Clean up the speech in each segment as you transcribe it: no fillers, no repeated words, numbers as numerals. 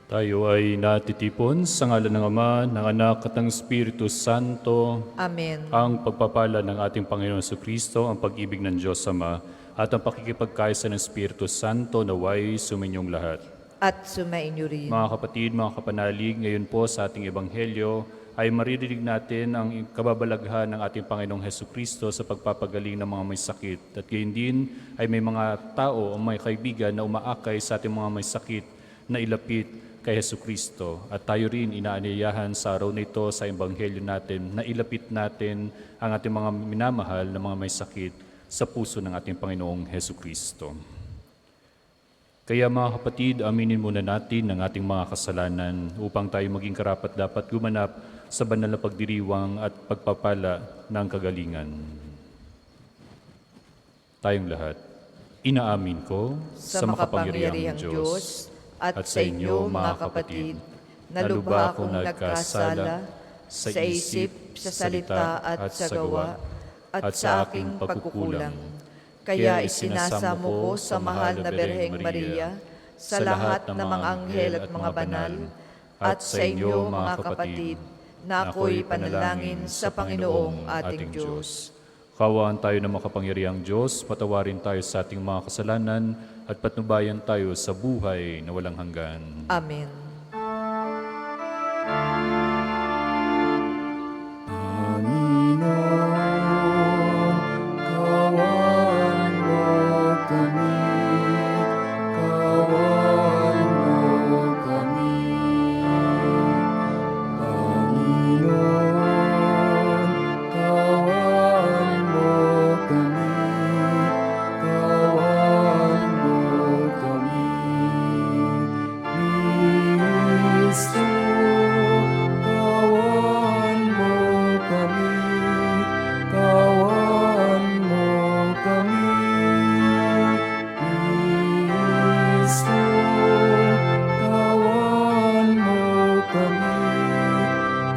Tayo ay natitipon sa ngalan ng Ama, ng Anak at ng Espiritu Santo. Amen. Ang pagpapala ng ating Panginoon Jesucristo, ang pag-ibig ng Diyos Ama, at ang pakikipagkaisa ng Espiritu Santo naway suminyong lahat. At sumainyo rin. Mga kapatid, mga kapanalig, ngayon po sa ating Ebanghelyo ay maririnig natin ang kababalaghan ng ating Panginoong Jesucristo sa pagpapagaling ng mga may sakit. At gayon din ay may mga tao o may kaibigan na umaakay sa ating mga may sakit na ilapit kay Jesucristo. At tayo rin inaanyayahan sa araw na ito sa Ebanghelyo natin na ilapit natin ang ating mga minamahal na mga may sakit sa puso ng ating Panginoong Jesucristo. Kaya mga kapatid, aminin muna natin ang ating mga kasalanan upang tayo maging karapat-dapat gumanap sa banal na pagdiriwang at pagpapala ng kagalingan. Tayong lahat, inaamin ko Sa makapangyarihang Diyos at sa inyo, mga kapatid, na lubha akong nagkasala sa isip, sa salita at sa gawa, at sa aking pagkukulang. Kaya isinasamo ko sa mahal na Birheng Maria, sa lahat ng mga anghel at mga banal, at sa inyo, mga kapatid, na ako'y panalangin sa Panginoong ating Diyos. Kawaan tayo ng makapangyarihang Diyos, patawarin tayo sa ating mga kasalanan, at patnubayan tayo sa buhay na walang hanggan. Amen. Panginoon, kawan mo kami, kawan mo kami. Panginoon, kawan mo kami, kawan mo kami. Kristo, kawan mo kami, kawan mo kami. Kristo, kawan mo kami,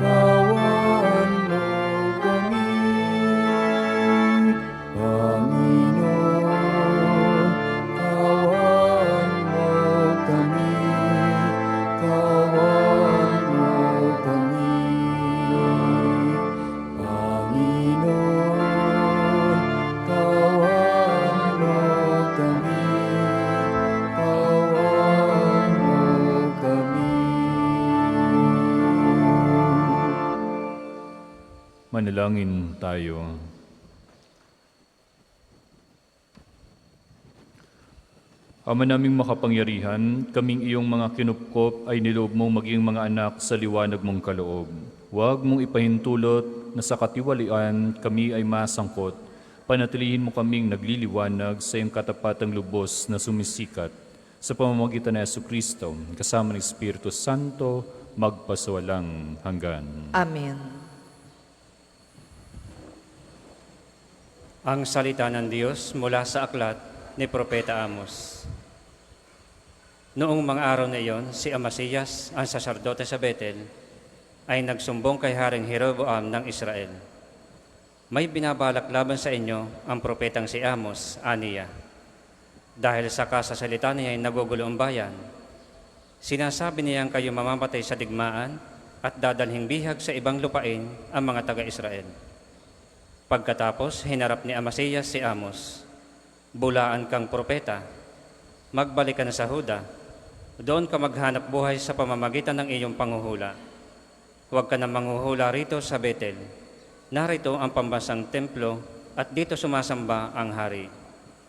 kawan mo kami. Panginoon, kawan mo kami, kawan mo kami. Panginoon, kawan mo kami, kawan mo kami. Manalangin tayo. Ama naming makapangyarihan, kaming iyong mga kinupkop ay niloob mong maging mga anak sa liwanag mong kaloob. Huwag mong ipahintulot na sa katiwalian kami ay masangkot. Panatilihin mo kaming nagliliwanag sa iyong katapatang lubos na sumisikat sa pamamagitan ng Jesucristo, kasama ng Espiritu Santo, magpasawalang hanggan. Amen. Ang salita ng Diyos mula sa aklat ni Propeta Amos. Noong mga araw na iyon, si Amasiyas, ang saserdote sa Betel, ay nagsumbong kay Haring Jeroboam ng Israel. May binabalak laban sa inyo ang propetang si Amos, aniya. Dahil sa kasasalita niya ay nagugulo ang bayan, sinasabi niyang kayo mamamatay sa digmaan at dadalhing bihag sa ibang lupain ang mga taga-Israel. Pagkatapos, hinarap ni Amasiyas si Amos. Bulaan kang propeta, magbalik ka na sa Huda, doon ka maghanap buhay sa pamamagitan ng iyong panghuhula. Huwag ka na manghuhula rito sa Betel. Narito ang pambansang templo at dito sumasamba ang hari.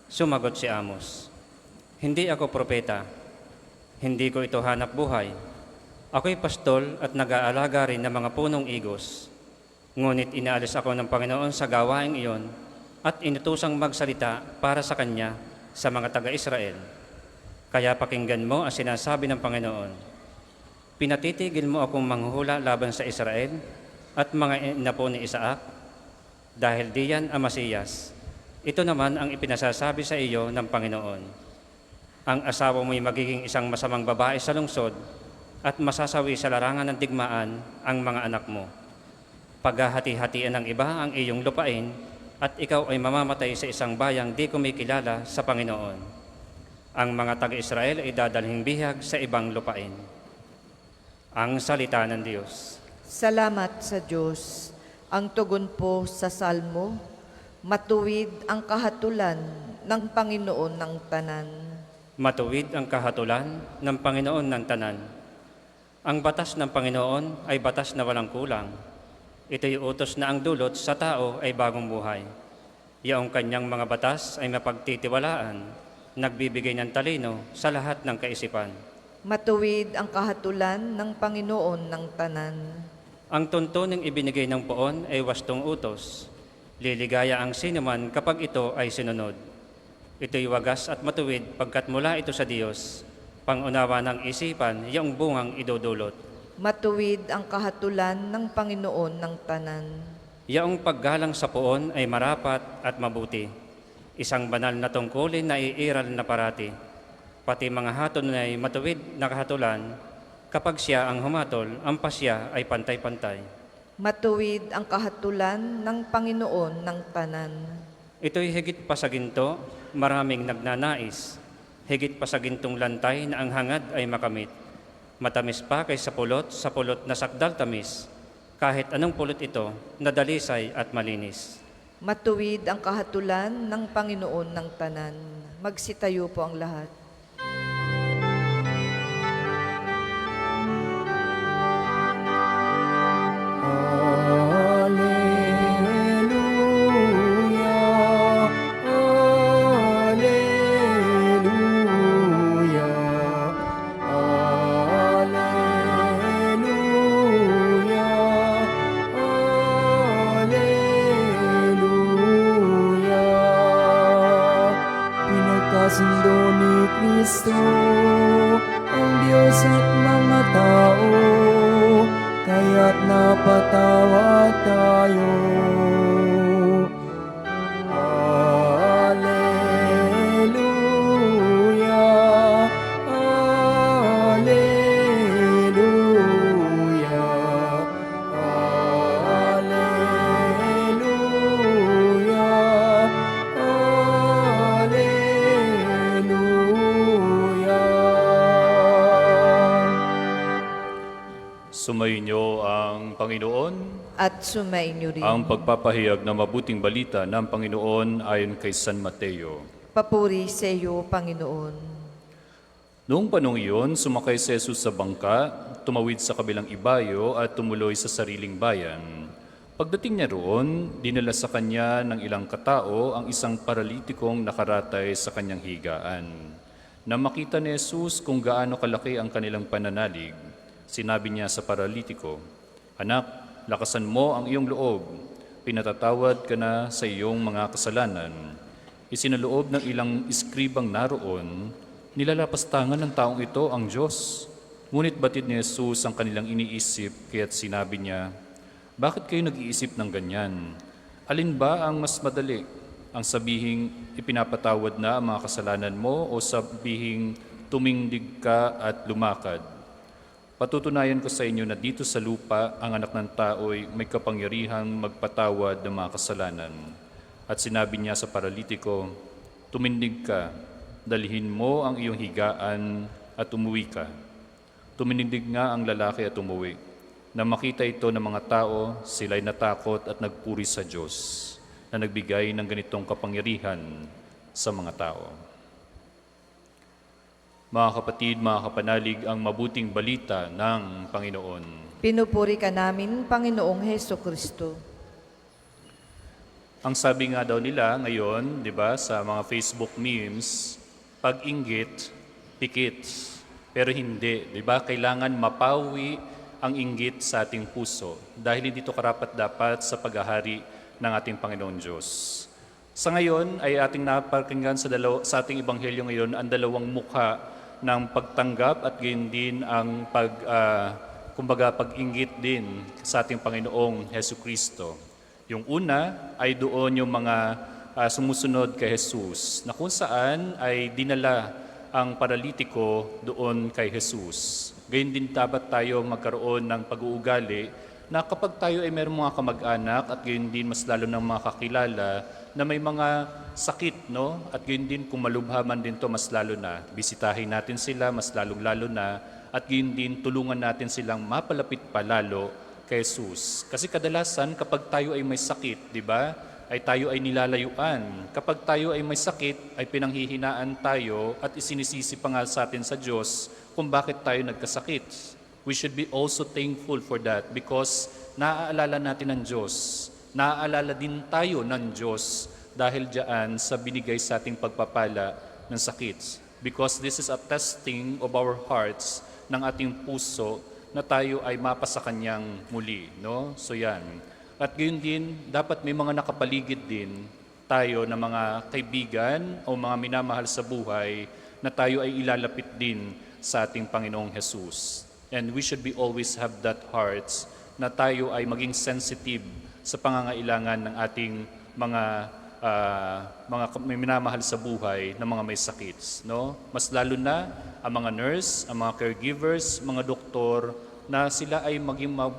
Sumagot si Amos, hindi ako propeta, hindi ko ito hanap buhay. Ako'y pastol at nag-aalaga rin ng mga punong igos. Ngunit inaalis ako ng Panginoon sa gawaing iyon at inutusang magsalita para sa Kanya sa mga taga-Israel. Kaya pakinggan mo ang sinasabi ng Panginoon. Pinatitigil mo akong manghuhula laban sa Israel at mga inapo ni Isaac, dahil diyan ang Masiyas. Ito naman ang ipinasasabi sa iyo ng Panginoon. Ang asawa mo'y magiging isang masamang babae sa lungsod at masasawi sa larangan ng digmaan ang mga anak mo. Paghahati-hatian ng iba ang iyong lupain at ikaw ay mamamatay sa isang bayang di kumikilala sa Panginoon. Ang mga taga-Israel ay dadalhing bihag sa ibang lupain. Ang salita ng Diyos. Salamat sa Diyos. Ang tugon po sa salmo, matuwid ang kahatulan ng Panginoon ng tanan. Matuwid ang kahatulan ng Panginoon ng tanan. Ang batas ng Panginoon ay batas na walang kulang. Ito'y utos na ang dulot sa tao ay bagong buhay. Yaong kanyang mga batas ay mapagtitiwalaan, nagbibigay ng talino sa lahat ng kaisipan. Matuwid ang kahatulan ng Panginoon ng tanan. Ang tuntuning ibinigay ng poon ay wastong utos. Liligaya ang sinuman kapag ito ay sinunod. Ito'y wagas at matuwid pagkat mula ito sa Diyos. Pangunawa ng isipan, iyong bungang idudulot. Matuwid ang kahatulan ng Panginoon ng tanan. Yaong paggalang sa poon ay marapat at mabuti. Isang banal na tungkulin na iiral na parati. Pati mga hatol ay matuwid na kahatulan. Kapag siya ang humatol, ang pasya ay pantay-pantay. Matuwid ang kahatulan ng Panginoon ng tanan. Ito'y higit pa sa ginto, maraming nagnanais. Higit pa sa gintong lantay na ang hangad ay makamit. Matamis pa kaysa sa pulot na sakdal tamis. Kahit anong pulot ito, nadalisay at malinis. Matuwid ang kahatulan ng Panginoon ng tanan. Magsitayo po ang lahat. Alleluia, alleluia, alleluia, alleluia. Pinagkasundo ni Kristo ang Diyos at mga tao, kaya't napatawad tayo. Alleluia, alleluia, alleluia, alleluia. Sumainyo ang Panginoon. At sumainyo rin. Ang pagpapahayag ng mabuting balita ng Panginoon ayon kay San Mateo. Papuri sa iyo, Panginoon. Noong panong iyon, sumakay si Jesus sa bangka, tumawid sa kabilang ibayo at tumuloy sa sariling bayan. Pagdating niya roon, dinala sa kanya ng ilang katao ang isang paralitikong nakaratay sa kanyang higaan. Nang makita ni Jesus kung gaano kalaki ang kanilang pananalig, sinabi niya sa paralitiko, "Anak, lakasan mo ang iyong loob. Pinatatawad ka na sa iyong mga kasalanan." Isinaloob ng ilang iskribang naroon, nilalapastangan ng taong ito ang Diyos. Ngunit batid ni Jesus ang kanilang iniisip, kaya't sinabi niya, "Bakit kayo nag-iisip ng ganyan? Alin ba ang mas madali? Ang sabihing ipinapatawad na ang mga kasalanan mo o sabihing tumindig ka at lumakad? Patutunayan ko sa inyo na dito sa lupa, ang anak ng tao'y may kapangyarihang magpatawad ng mga kasalanan." At sinabi niya sa paralitiko, "Tumindig ka, dalhin mo ang iyong higaan at umuwi ka." Tumindig nga ang lalaki at umuwi. Nang makita ito ng mga tao, sila'y natakot at nagpuri sa Diyos na nagbigay ng ganitong kapangyarihan sa mga tao. Mga kapatid, mga kapanalig, ang mabuting balita ng Panginoon. Pinupuri ka namin, Panginoong Heso Kristo. Ang sabi nga daw nila ngayon, di ba, sa mga Facebook memes, pag-inggit, pikit. Pero hindi, di ba? Kailangan mapawi ang inggit sa ating puso dahil hindi ito karapat-dapat sa paghahari ng ating Panginoon Diyos. Sa ngayon ay ating napakinggan sa ating ebanghelyo ngayon ang dalawang mukha ng pagtanggap at gayon din ang pag-inggit din sa ating Panginoong Hesu Kristo. Yung una ay doon yung mga sumusunod kay Jesus, na kung saan ay dinala ang paralitiko doon kay Jesus. Gayon din dapat tayo magkaroon ng pag-uugali na kapag tayo ay mayroong mga kamag-anak at gayon din mas lalo ng mga kakilala na may mga sakit, no? At gayon din kung malubha man din to, mas lalo na bisitahin natin sila, mas lalong-lalo na, at gayon din tulungan natin silang mapalapit palalo kay Jesus. Kasi kadalasan kapag tayo ay may sakit, di ba? Ay tayo ay nilalayuan. Kapag tayo ay may sakit, ay pinanghihinaan tayo at isinisisi pa nga sa atin sa Diyos kung bakit tayo nagkasakit. We should be also thankful for that because naaalala natin ang Diyos. Naaalala din tayo ng Diyos dahil diyan sa binigay sa ating pagpapala ng sakit. Because this is a testing of our hearts, ng ating puso, na tayo ay mapasa Kanyang muli. No? So yan. At gayon din, dapat may mga nakapaligid din tayo na mga kaibigan o mga minamahal sa buhay na tayo ay ilalapit din sa ating Panginoong Jesus. And we should be always have that hearts na tayo ay maging sensitive sa pangangailangan ng ating mga may minamahal sa buhay na mga may sakit. No? Mas lalo na ang mga nurse, ang mga caregivers, mga doktor, na sila ay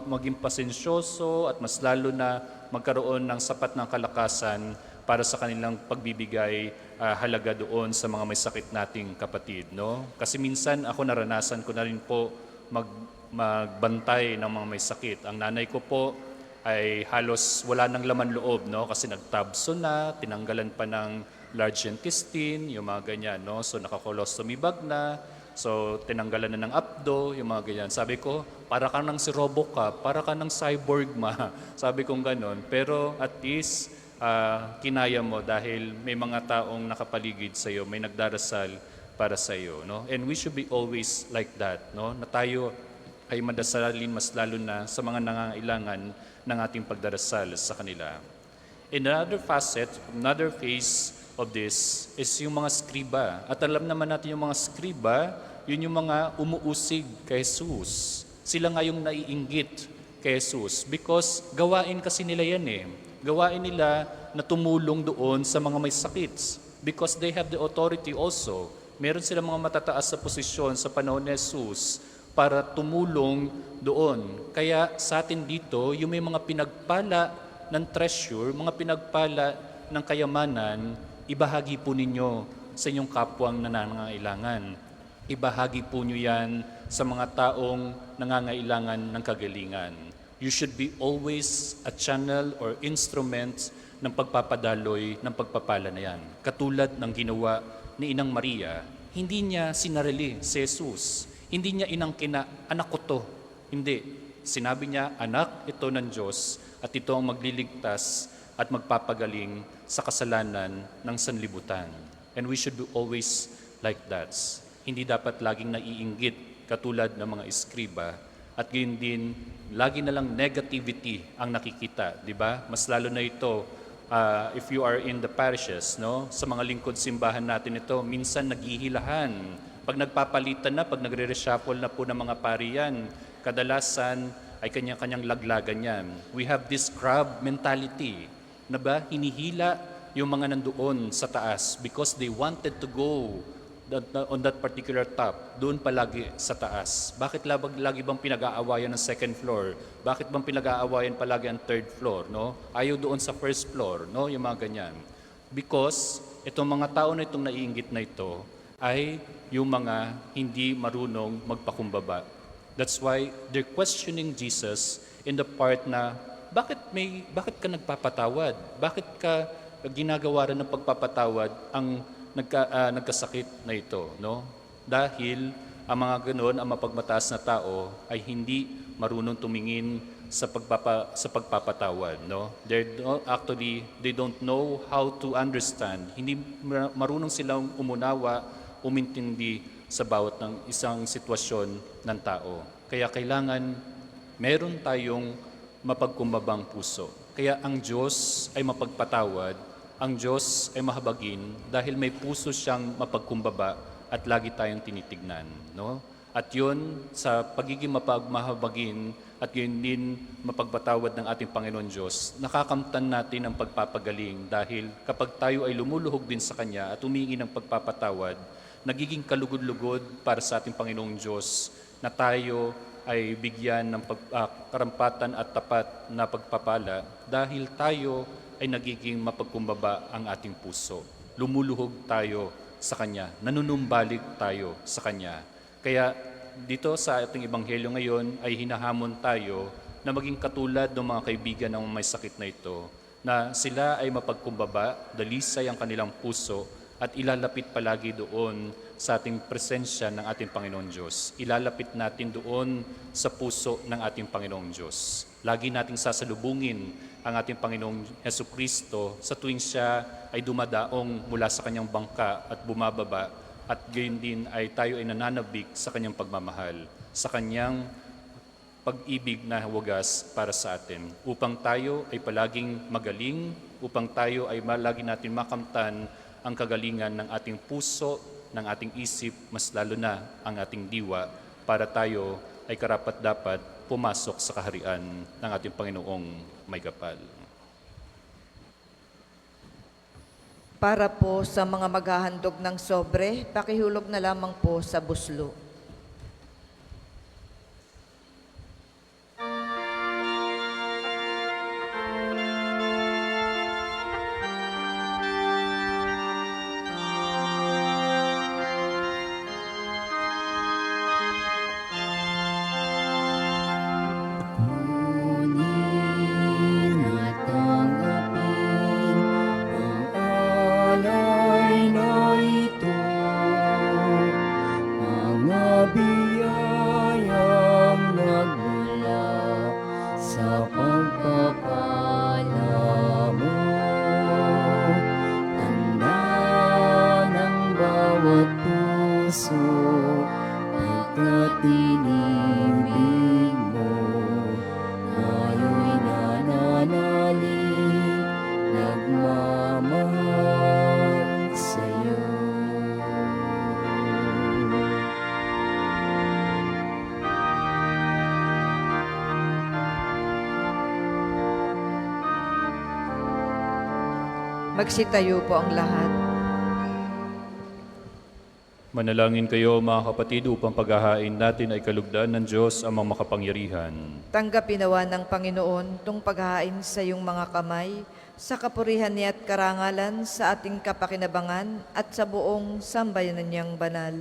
maging pasensyoso at mas lalo na magkaroon ng sapat ng kalakasan para sa kanilang pagbibigay halaga doon sa mga may sakit nating kapatid. No? Kasi minsan ako naranasan ko na rin po magbantay ng mga may sakit. Ang nanay ko po ay halos wala nang laman loob, no? Kasi nagtabso na, tinanggalan pa ng large intestine, yung mga ganyan, no? So naka-colostomy bag na, so tinanggalan na ng abdo, yung mga ganyan. Sabi ko, para ka ng si Robocop, para ka ng cyborg ma. Sabi kong ganon. Pero at least, kinaya mo dahil may mga taong nakapaligid sa iyo, may nagdarasal para sa iyo, no? And we should be always like that, no? Na tayo ay madasalin mas lalo na sa mga nangangailangan ng ating pagdarasal sa kanila. In another facet, another phase of this is yung mga skriba. At alam naman natin yung mga skriba, yun yung mga umuusig kay Jesus. Sila nga yung naiinggit kay Jesus because gawain kasi nila yan eh. Gawain nila na tumulong doon sa mga may sakit because they have the authority also. Meron silang mga matataas sa posisyon sa panahon ni Jesus para tumulong doon. Kaya sa atin dito, yung may mga pinagpala ng treasure, mga pinagpala ng kayamanan, ibahagi po ninyo sa inyong kapwang nangangailangan. Ibahagi po nyo yan sa mga taong nangangailangan ng kagalingan. You should be always a channel or instrument ng pagpapadaloy ng pagpapala na yan. Katulad ng ginawa ni Inang Maria, hindi niya sinarili si Jesus. Hindi niya inangkina, anak ko to. Hindi. Sinabi niya, anak ito ng Diyos at ito ang magliligtas at magpapagaling sa kasalanan ng sanlibutan. And we should be always like that. Hindi dapat laging naiinggit katulad ng mga eskriba at gayon din, lagi na lang negativity ang nakikita, di ba? Mas lalo na ito, if you are in the parishes, no? Sa mga lingkod simbahan natin ito, minsan naghihilahan. Pag nagpapalitan na, pag nagre-reshuffle na po ng mga pariyan, kadalasan ay kanya-kanyang laglagan yan. We have this crab mentality, na ba hinihila yung mga nandoon sa taas because they wanted to go on that particular top, doon palagi sa taas. Bakit lagi bang pinag-aawayan ng second floor? Bakit bang pinag-aawayan palagi ang third floor? No? Ayaw doon sa first floor, no? Yung mga ganyan. Because itong mga tao na itong naiinggit na ito ay yung mga hindi marunong magpakumbaba. That's why they're questioning Jesus in the part na bakit ka nagpapatawad? Bakit ka ginagawa rin ng pagpapatawad ang nagkasakit na ito, no? Dahil ang mga ganoon, ang mapagmataas na tao ay hindi marunong tumingin sa pagpapatawad, no? They don't know how to understand. Hindi marunong silang umunawa, umintindi sa bawat ng isang sitwasyon ng tao. Kaya kailangan meron tayong mapagkumbabang puso. Kaya ang Diyos ay mapagpatawad, ang Diyos ay mahabagin dahil may puso siyang mapagkumbaba at lagi tayong tinitignan. No? At yun, sa pagiging mapagmahabagin at yun din mapagpatawad ng ating Panginoon Diyos, nakakamtan natin ang pagpapagaling dahil kapag tayo ay lumuluhog din sa Kanya at humingi ng pagpapatawad, nagiging kalugod-lugod para sa ating Panginoong Diyos na tayo ay bigyan ng karampatan at tapat na pagpapala dahil tayo ay nagiging mapagkumbaba ang ating puso. Lumuluhog tayo sa Kanya, nanunumbalik tayo sa Kanya. Kaya dito sa ating ebanghelyo ngayon ay hinahamon tayo na maging katulad ng mga kaibigan ng may sakit na ito, na sila ay mapagkumbaba, dalisay ang kanilang puso at ilalapit palagi doon sa ating presensya ng ating Panginoon Diyos. Ilalapit natin doon sa puso ng ating Panginoong Diyos. Lagi nating sasalubungin ang ating Panginoong Hesukristo sa tuwing siya ay dumadaong mula sa kanyang bangka at bumababa, at gayon din ay tayo ay nananabik sa kanyang pagmamahal, sa kanyang pag-ibig na wagas para sa atin, upang tayo ay palaging magaling, upang tayo ay lagi natin makamtan ang kagalingan ng ating puso, ng ating isip, mas lalo na ang ating diwa, para tayo ay karapat-dapat pumasok sa kaharian ng ating Panginoong may kapal. Para po sa mga maghahandog ng sobre, pakihulog na lamang po sa buslo. Kunin at tanggapin ang alay na ito, mga biyayang nagmula sa pagpapala mo. Tanda ng bawat puso pagkat inibig mo. Ngayon'y nananalig, nagmamahal sa'yo. Magsitayo po ang lahat. Manalangin kayo mga kapatid upang paghahain natin ay kalugdan ng Diyos amang makapangyarihan. Tanggapin nawa ng Panginoon itong paghahain sa iyong mga kamay, sa kapurihan niya at karangalan, sa ating kapakinabangan at sa buong sambayanan niyang banal.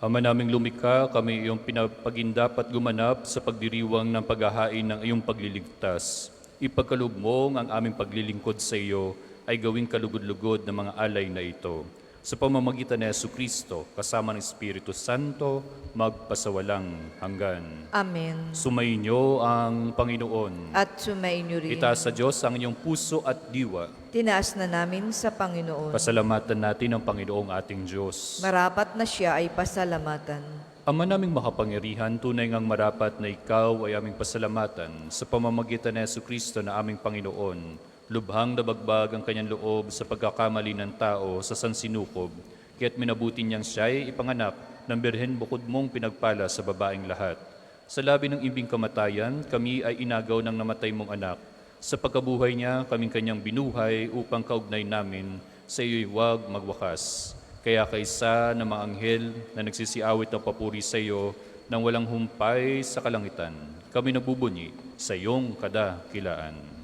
Ama naming lumikha, kami iyong pinapagindapat gumanap sa pagdiriwang ng paghahain ng iyong pagliligtas. Ipagkaloob mo ang aming paglilingkod sa iyo ay gawing kalugod-lugod ng mga alay na ito. Sa pamamagitan ni Jesucristo, kasama ng Espiritu Santo, magpasawalang hanggan. Amen. Sumainyo ang Panginoon. At sumainyo rin. Itaas sa Diyos ang inyong puso at diwa. Tinaas na namin sa Panginoon. Pasalamatan natin ang Panginoong ating Diyos. Marapat na siya ay pasalamatan. Ama naming makapangyarihan, tunay ngang marapat na ikaw ay aming pasalamatan sa pamamagitan ni Jesucristo na aming Panginoon. Lubhang nabagbag ang kanyang loob sa pagkakamali ng tao sa sansinukob, kaya't minabuti niyang siya'y ipanganak ng birhen bukod mong pinagpala sa babaeng lahat. Sa labi ng imbing kamatayan, kami ay inagaw ng namatay mong anak. Sa pagkabuhay niya, kaming kanyang binuhay upang kaugnay namin sa iyo'y huwag magwakas. Kaya kaysa na mga anghel na nagsisiawit ng papuri sa iyo nang walang humpay sa kalangitan, kami nabubunyi sa iyong kadakilaan.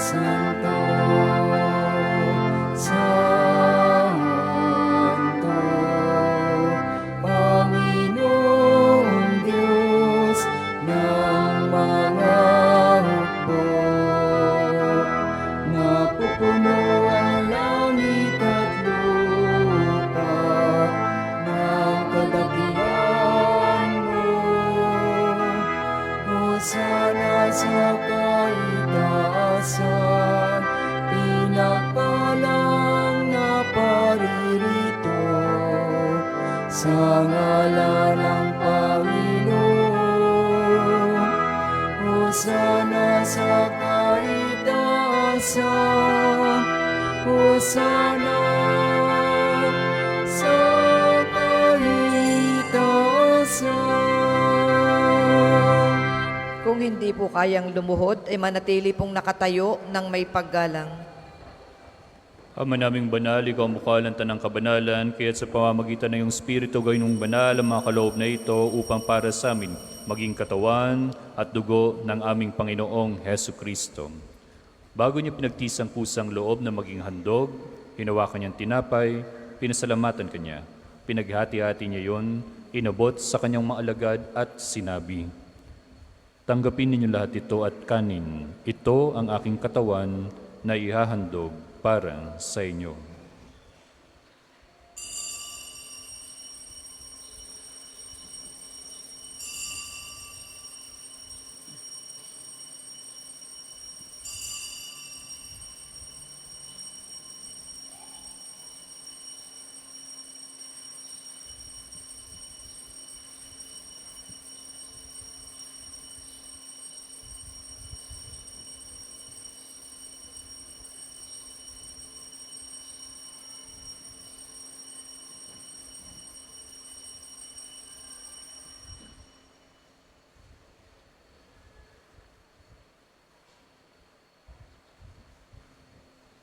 Santo, Santo, Panginoong Diyos ng mga hukbo. Napupuno ang langit at lupa ng kadakilaan mo. Hosana sa kaitaasan, pinagpalang na paririto sa ngalan ng Panginoon. Hosana sa kaitaasan, Hosana sa kaitaasan. Kung hindi po kayang lumuhod, ay manatili pong nakatayo ng may paggalang. Ama naming banal, ikaw ang mukha ng tanang kabanalan, kaya't sa pamamagitan ng iyong Espiritu gawin mong banal ang mga kaloob na ito upang para sa amin maging katawan at dugo ng aming Panginoong Hesu Kristo. Bago niya pinagtisang pusang loob na maging handog, hinawakan niyang tinapay, pinasalamatan kanya. Pinaghati-hati niya yon, inabot sa kanyang mga alagad at sinabi, "Tanggapin ninyo lahat ito at kanin. Ito ang aking katawan na ihahandog para sa inyo."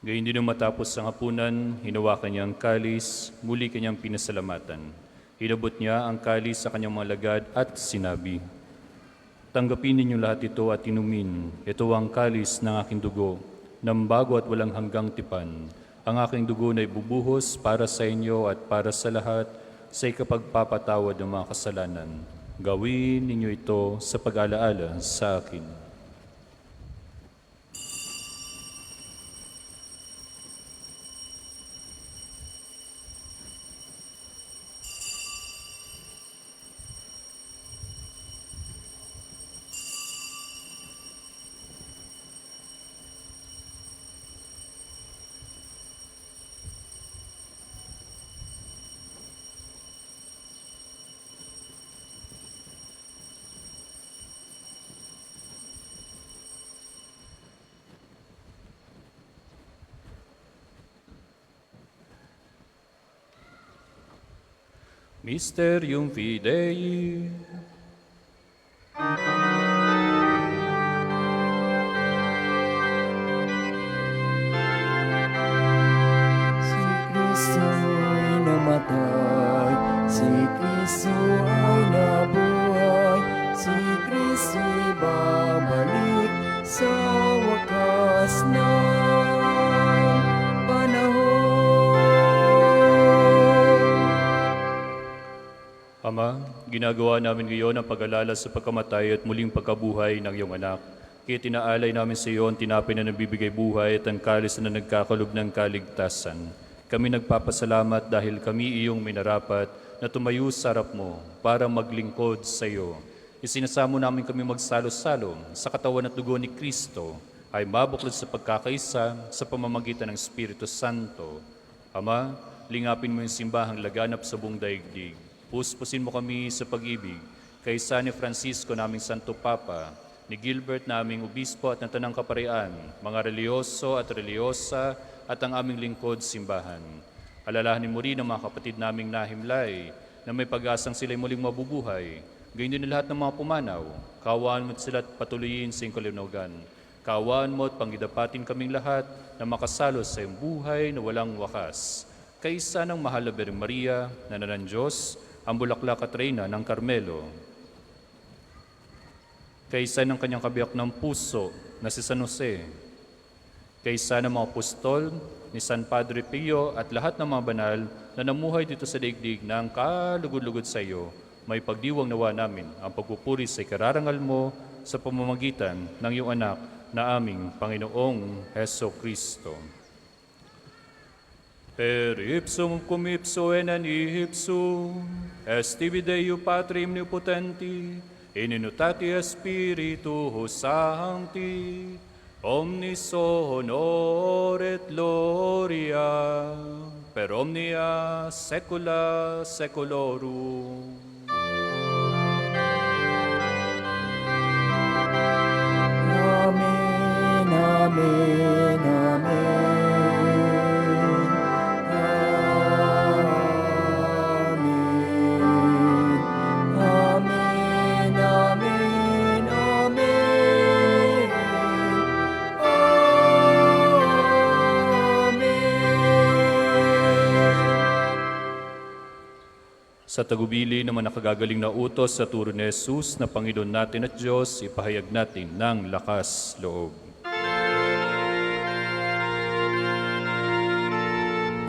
Gayun din nung matapos ang hapunan, hinawakan niya ang kalis, muli kanyang pinasalamatan. Inabot niya ang kalis sa kanyang mga lagad at sinabi, "Tanggapin ninyo lahat ito at inumin. Ito ang kalis ng aking dugo, ng bago at walang hanggang tipan. Ang aking dugo na ibubuhos para sa inyo at para sa lahat sa ikapagpapatawad ng mga kasalanan. Gawin ninyo ito sa pag-alaala sa akin." Mysterium Fidei. Si Kristo ay namatay, si Kristo ay nabuhay, si Kristo ay babalik sa wakas ng panahon. Ama, ginagawa namin ngayon ang pag-alala sa pagkamatay at muling pagkabuhay ng iyong anak. Kaya tinaalay namin sa iyo ang tinapay na nagbibigay buhay at ang kalis na nagkakalob ng kaligtasan. Kami nagpapasalamat dahil kami iyong minarapat na tumayo sa harap mo para maglingkod sa iyo. Isinasamo namin kami magsalo-salo sa katawan at dugo ni Kristo ay mabuklod sa pagkakaisa sa pamamagitan ng Espiritu Santo. Ama, lingapin mo yung simbahang laganap sa buong daigdig. Puspusin mo kami sa pag-ibig kaysa ni Francisco naming Santo Papa, ni Gilbert naming Obispo at ng Tanang Kaparian, mga reliyoso at reliyosa at ang aming lingkod simbahan. Alalahanin mo rin ang mga kapatid naming nahimlay na may pag-asang sila'y muling mabubuhay. Gayon din lahat ng mga pumanaw. Kaawaan mo sila at patuloyin sa iyong kalinawagan. Kaawaan mo at panggidapatin kaming lahat na makasalo sa iyong buhay na walang wakas. Kaysa ng mahal na Birheng Maria, na ng Diyos, ang bulaklak at reyna ng Carmelo. Kaysa ng kanyang kabiyak ng puso na si San Jose. Kaysa ng mga apostol ni San Padre Pio at lahat ng mga banal na namuhay dito sa daigdig ng kalugod-lugod sa iyo, may pagdiwang nawa namin ang pagpupuri sa ikararangal mo sa pamamagitan ng iyong anak na aming Panginoong Heso Kristo. Per ipsum cum ipso enan ipsum, est tibi Dei Patri omnipotenti, in unitate Spiritus Sancti, omnis honor et gloria, per omnia saecula saeculorum. Amen, amen, amen. Amen, amen, amen. Amen. Sa tagubili naman nakagagaling na utos sa turo ni Jesus na Panginoon natin at Diyos, ipahayag natin ng lakas loob.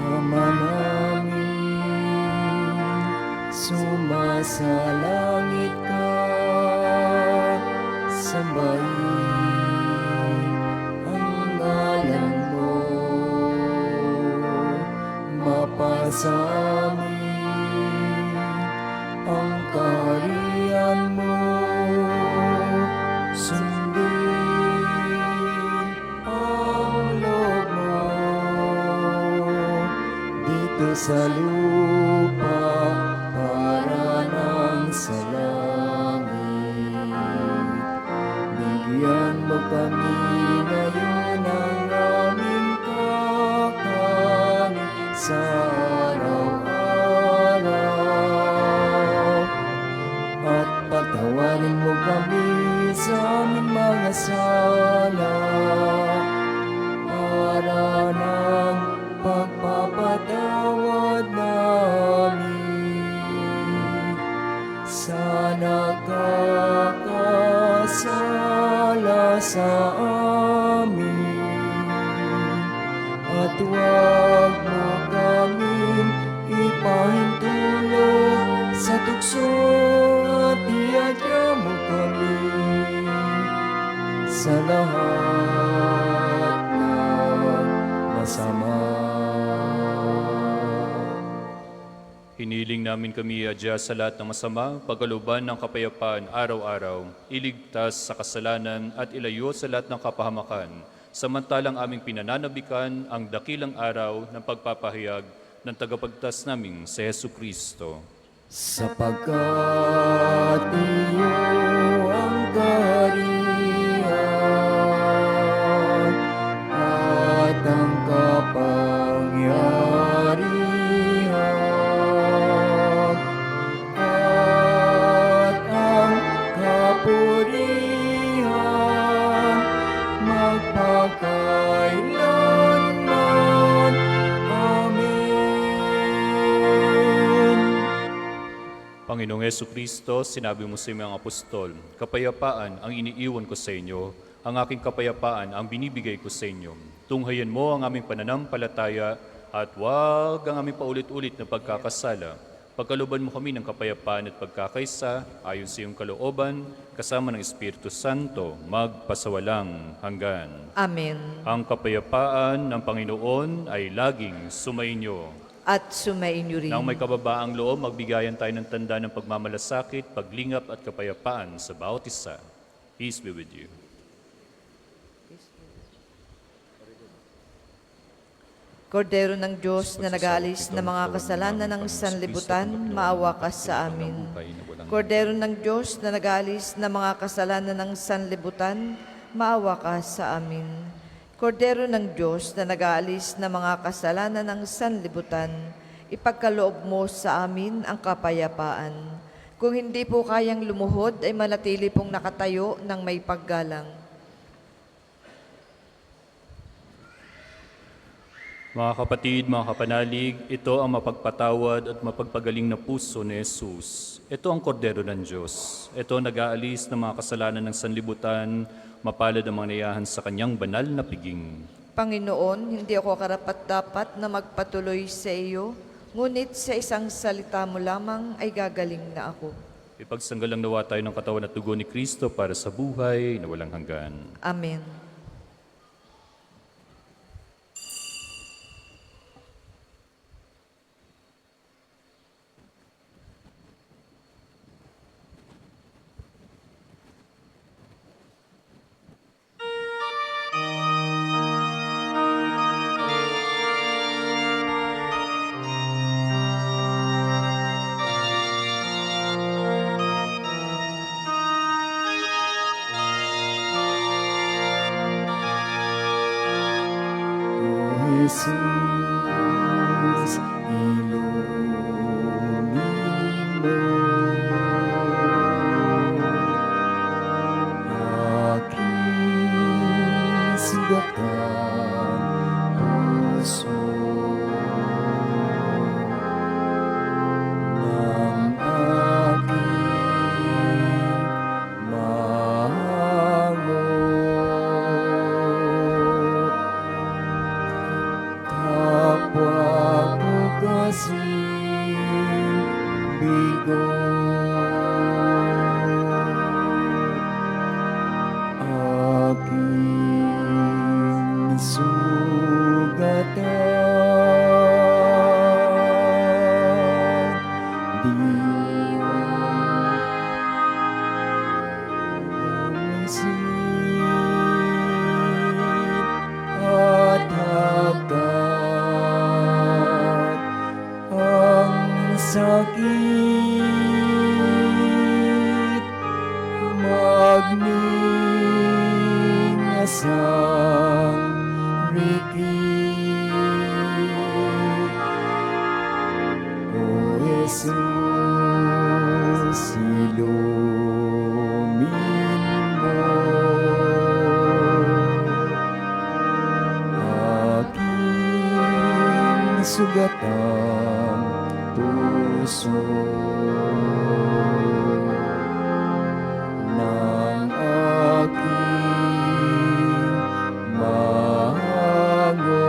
Ama namin, sumasalangit ka, sambahin ang ngalan mo, mapasa amin ang kaharian mo, sundin ang loob mo dito sa lupa para nang sa langit. Bigyan mo kami ngayon ng aming kakanin sa araw-araw. At patawarin mo kami sa aming mga sala para ng pagpapatawad namin sa nakakasala sa amin. At huwag mo kaming ipahintulot sa tukso at iadya mo kami sa lahat ng masama. Hiniling namin kami adya sa lahat ng masama, pagkalooban ng kapayapaan araw-araw, iligtas sa kasalanan at ilayo sa lahat ng kapahamakan, samantalang aming pinananabikan ang dakilang araw ng pagpapahayag ng tagapagtas naming si Jesu Kristo. Sapagkat iyo ang kaharian at ang kapangyarihan at ang kapurihan magpakailanman. Amen. Panginoong Yesu Kristo, sinabi mo sa iyong mga apostol, kapayapaan ang iniiwan ko sa inyo, ang aking kapayapaan ang binibigay ko sa inyo. Tunghayan mo ang aming pananampalataya at huwag ang aming paulit-ulit na pagkakasala. Pagkalooban mo kami ng kapayapaan at pagkakaisa, ayon sa iyong kalooban, kasama ng Espiritu Santo, magpasawalang hanggan. Amen. Ang kapayapaan ng Panginoon ay laging sumainyo. At sumainyo rin. Nang may kababaang loob, magbigayan tayo ng tanda ng pagmamalasakit, paglingap at kapayapaan sa bawat isa. Peace be with you. Kordero ng Diyos na nag-aalis ng mga kasalanan ng sanlibutan, maawa ka sa amin. Kordero ng Diyos na nag-aalis ng mga kasalanan ng sanlibutan, maawa ka sa amin. Kordero ng Diyos na nag-aalis ng mga kasalanan ng sanlibutan, ipagkaloob mo sa amin ang kapayapaan. Kung hindi po kayang lumuhod, ay manatili pong nakatayo ng may paggalang. Mga kapatid, mga kapanalig, ito ang mapagpatawad at mapagpagaling na puso ni Jesus. Ito ang kordero ng Diyos. Ito ang nag-aalis ng mga kasalanan ng sanlibutan, mapalad ang mga nayahan sa kanyang banal na piging. Panginoon, hindi ako karapat-dapat na magpatuloy sa iyo, ngunit sa isang salita mo lamang ay gagaling na ako. Ipagsanggalang nawa tayo ng katawan at dugo ni Kristo para sa buhay na walang hanggan. Amen. Jesus, ilumin mo aking sugatan puso, nang sugatan, at hagkat ang sakit, magningasang rikit. O Jesus, silumin mo aking sugatang puso ng aking mango.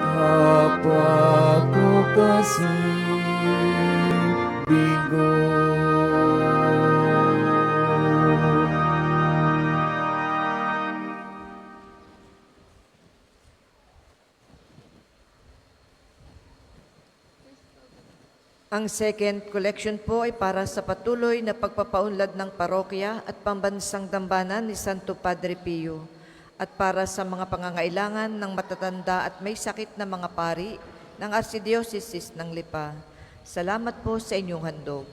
Kapwa ko kasing bigo, Ang second collection po ay para sa patuloy na pagpapaunlad ng parokya at pambansang dambana ni Santo Padre Pio at para sa mga pangangailangan ng matatanda at may sakit na mga pari ng Archdiocese ng Lipa. Salamat po sa inyong handog.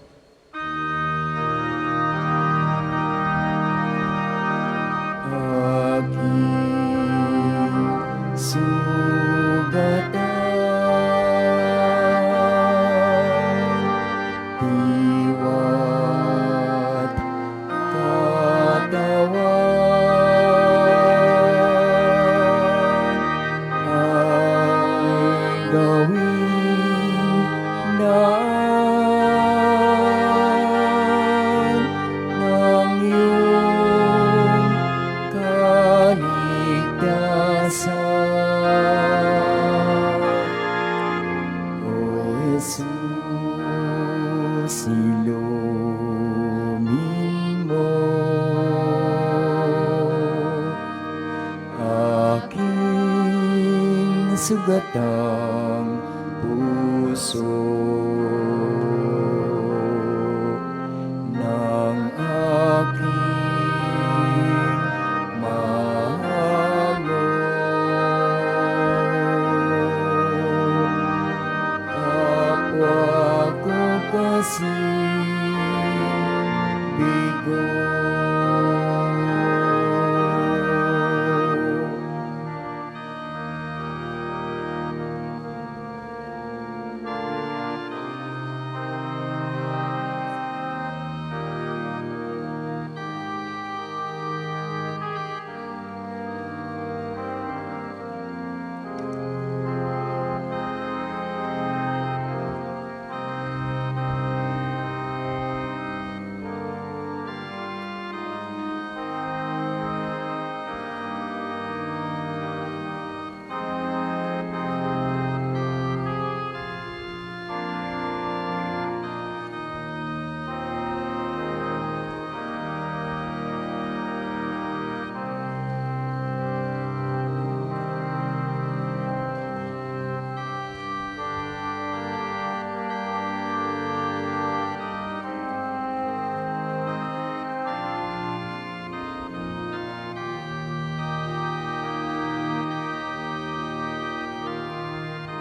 aking sugatan, diwat katawan ay gawin daan ng iyong kaligtasan. O Jesus, silumin mo aking sugatang puso ng aking mango. Kapwa ko kasing bigo,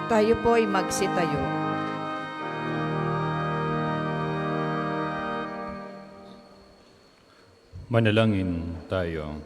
Tayo po ay magsitayo. Manalangin tayo.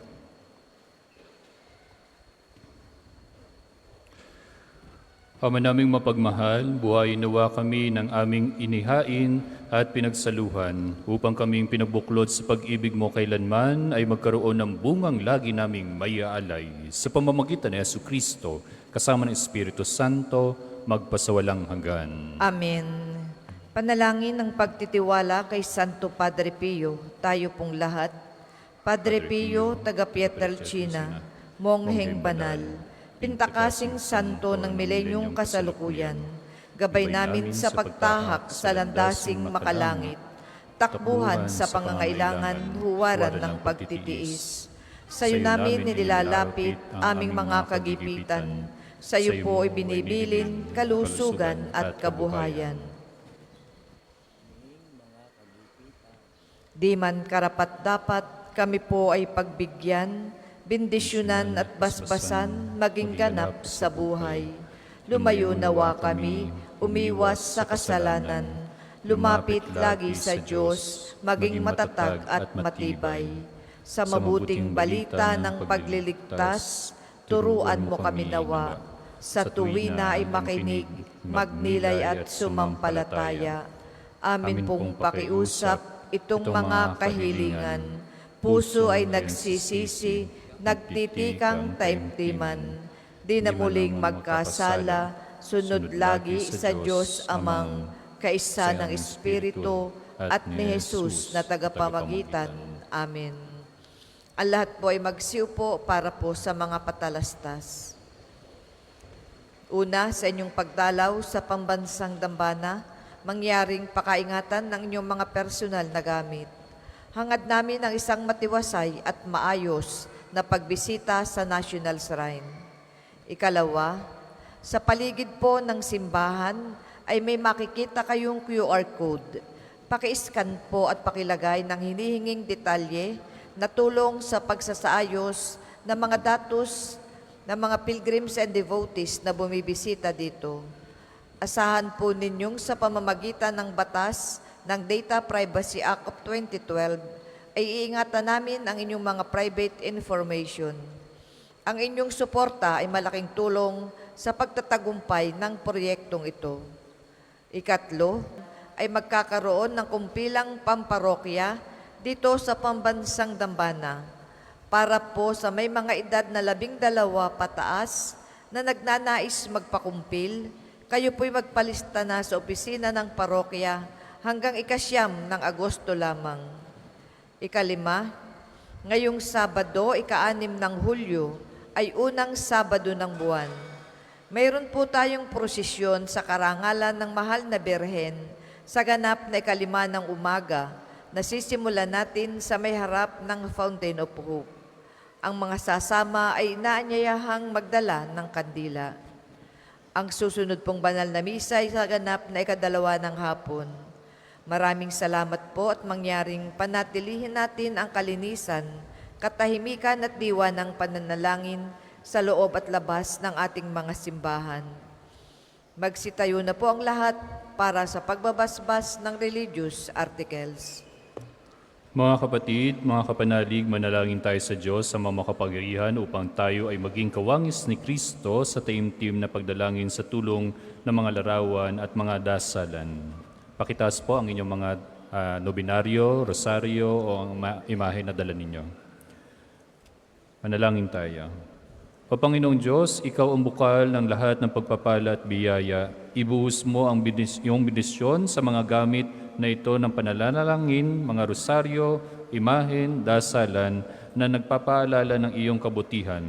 Ama naming mapagmahal, buhayin nawa kami ng aming inihain at pinagsaluhan upang kaming pinabuklod sa pag-ibig mo kailanman ay magkaroon ng bungang lagi naming maiaalay sa pamamagitan ni Jesucristo kasama ng Espiritu Santo magpasawalang hanggan. Amen. Panalangin ng pagtitiwala kay Santo Padre Pio, tayo pong lahat. Padre Pio, taga Pietrelcina, mongheng banal, pintakasing santo ng milenyong kasalukuyan, gabay namin sa pagtahak sa landasing makalangit. takbuhan sa pangangailangan, huwaran ng pagtitiis. Sa iyo namin nilalapit aming mga kagipitan. Sa iyo po ibinibilin kalusugan at kabuhayan. Di man karapat-dapat kami po ay pagbigyan, bendisyonan at basbasan maging ganap sa buhay. Lumayo nawa kami, umiwas sa kasalanan, lumapit lagi sa Diyos, maging matatag at matibay. Sa mabuting balita ng pagliligtas, turuan mo kami nawa. Sa tuwina ay makinig, magnilay at sumampalataya. Amin pong pakiusap itong mga kahilingan. Puso ay nagsisisi, nagtitikang taimtiman. Di na muling magkasala, sunod lagi sa Diyos Amang, kaisa ng Espiritu at ni Jesus na tagapamagitan. Amen. Ang lahat po ay magsiupo para po sa mga patalastas. Una, sa inyong pagdalaw sa pambansang dambana, mangyaring pakaingatan ng inyong mga personal na gamit. Hangad namin ang isang matiwasay at maayos na pagbisita sa National Shrine. Ikalawa, sa paligid po ng simbahan ay may makikita kayong QR code. Paki-scan po at pakilagay ng hinihinging detalye na tulong sa pagsasaayos ng mga datos ng mga pilgrims and devotees na bumibisita dito. Asahan po ninyong sa pamamagitan ng batas ng Data Privacy Act of 2012 ay iingatan namin ang inyong mga private information. Ang inyong suporta ay malaking tulong sa pagtatagumpay ng proyektong ito. Ikatlo, ay magkakaroon ng kumpilang pamparokya dito sa pambansang dambana para po sa may mga edad na 12 pataas na nagnanais magpakumpil, kayo po'y magpalista na sa opisina ng parokya hanggang 9 ng Agosto lamang. Ikalima, ngayong Sabado, 6 ng Hulyo, ay unang Sabado ng buwan. Mayroon po tayong prosesyon sa karangalan ng Mahal na Birhen sa ganap na 5 ng umaga na sisimulan natin sa may harap ng Fountain of Hope. Ang mga sasama ay inaanyayahang magdala ng kandila. Ang susunod pong banal na misa ay sa ganap na 2 ng hapon. Maraming salamat po at mangyaring panatilihin natin ang kalinisan, katahimikan at diwa ng pananalangin sa loob at labas ng ating mga simbahan. Magsitayo na po ang lahat para sa pagbabasbas ng religious articles. Mga kapatid, mga kapanalig, manalangin tayo sa Diyos sa makapangyarihan upang tayo ay maging kawangis ni Kristo sa taimtim na pagdalangin sa tulong ng mga larawan at mga dasalan. Pakitaas po ang inyong mga nobinaryo, rosaryo o ang imahe na dala ninyo. Manalangin tayo. O Panginoong Diyos, Ikaw ang bukal ng lahat ng pagpapala at biyaya. Ibuhos mo ang iyong bendisyon sa mga gamit na ito ng pananalangin, mga rosaryo, imahen, dasalan na nagpapaalala ng iyong kabutihan,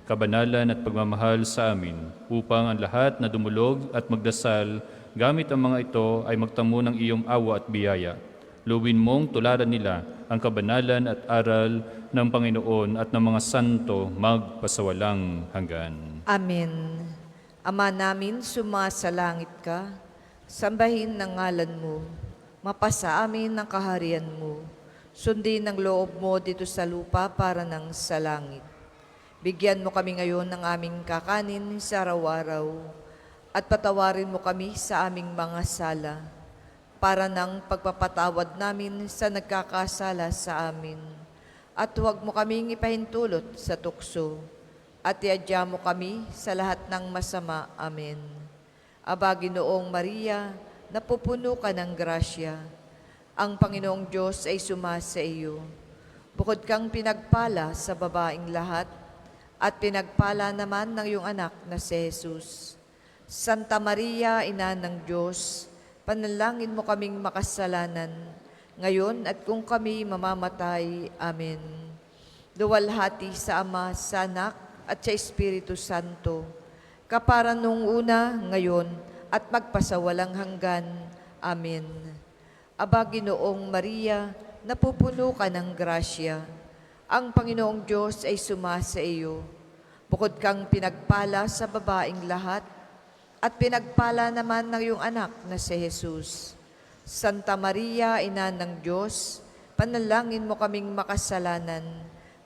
kabanalan at pagmamahal sa amin, upang ang lahat na dumulog at magdasal gamit ang mga ito ay magtamo ng iyong awa at biyaya. Luwin mong tularan nila ang kabanalan at aral ng Panginoon at ng mga santo magpasawalang hanggan. Amen. Ama namin, sumasalangit ka, sambahin ng ngalan mo, mapasa amin ang kaharian mo, sundin ang loob mo dito sa lupa para ng sa langit. Bigyan mo kami ngayon ng aming kakanin sa araw-araw, at patawarin mo kami sa aming mga sala, para ng pagpapatawad namin sa nagkakasala sa amin. At huwag mo kaming ipahintulot sa tukso, at iadya mo kami sa lahat ng masama. Amen. Aba, Ginoong Maria, napupuno ka ng grasya. Ang Panginoong Diyos ay sumasa iyo. Bukod kang pinagpala sa babaing lahat, at pinagpala naman ng iyong anak na si Jesus. Santa Maria, Ina ng Diyos, panalangin mo kaming makasalanan, ngayon at kung kami mamamatay. Amen. Luwalhati sa Ama, sa Anak, at sa Espiritu Santo, kapara nung una, ngayon, at magpasawalang hanggan. Amen. Aba, Ginoong Maria, napupuno ka ng grasya. Ang Panginoong Diyos ay sumasa iyo. Bukod kang pinagpala sa babaeng lahat, at pinagpala naman ng iyong anak na si Jesus. Santa Maria, Ina ng Diyos, panalangin mo kaming makasalanan,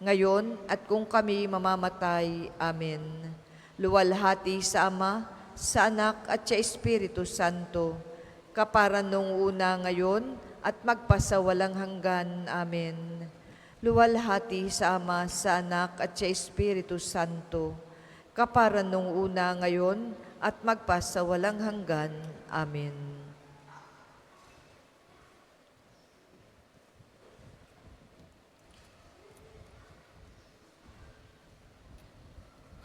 ngayon at kung kami mamamatay. Amen. Luwalhati sa Ama, sa Anak at sa Espiritu Santo, kapara nung una ngayon at magpasawalang hanggan. Amen. Luwalhati sa Ama, sa Anak at sa Espiritu Santo, kapara nung una ngayon at magpasawalang hanggan. Amen.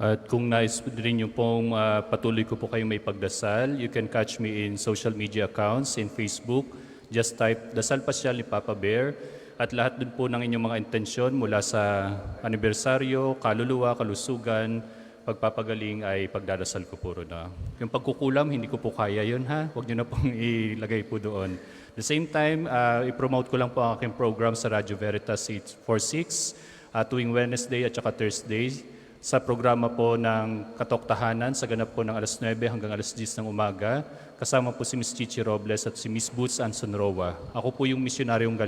At kung nais rin yung pong patuloy ko po kayong may pagdasal, you can catch me in social media accounts, in Facebook. Just type Dasal Pasyal ni Papa Bear. At lahat dun po ng inyong mga intensyon mula sa anibersaryo, kaluluwa, kalusugan, pagpapagaling ay pagdadasal ko puro na. Yung pagkukulam, hindi ko po kaya yun ha. Huwag nyo na pong ilagay po doon. At the same time, i-promote ko lang po ang aking program sa Radyo Veritas 846 tuwing Wednesday at saka Thursday. Sa programa po ng Katoktahanan sa ganap po ng alas 9 hanggang alas 10 ng umaga. Kasama po si Miss Chichi Robles at si Miss Boots Anson Roa. Ako po yung misyonaryong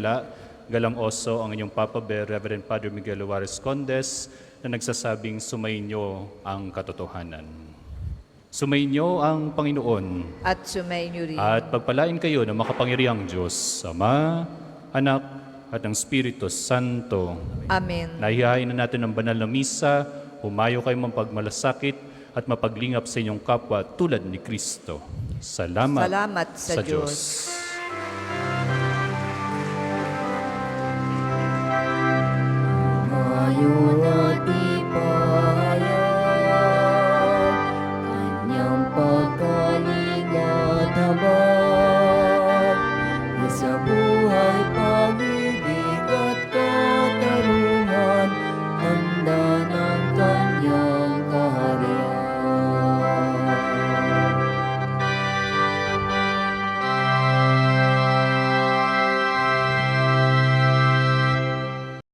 Galang Oso, ang inyong Papa Bear, Reverend Father Miguel Juarez Condes, na nagsasabing sumainyo ang katotohanan. Sumainyo ang Panginoon. At sumainyo rin. At pagpalain kayo ng makapangyarihang Diyos, Ama, Anak, at ng Espiritu Santo. Amen. Nahihain na natin ang banal na misa, humayo kayong mapagmalasakit at mapaglingap sa inyong kapwa tulad ni Kristo. Salamat sa Diyos. Ngayon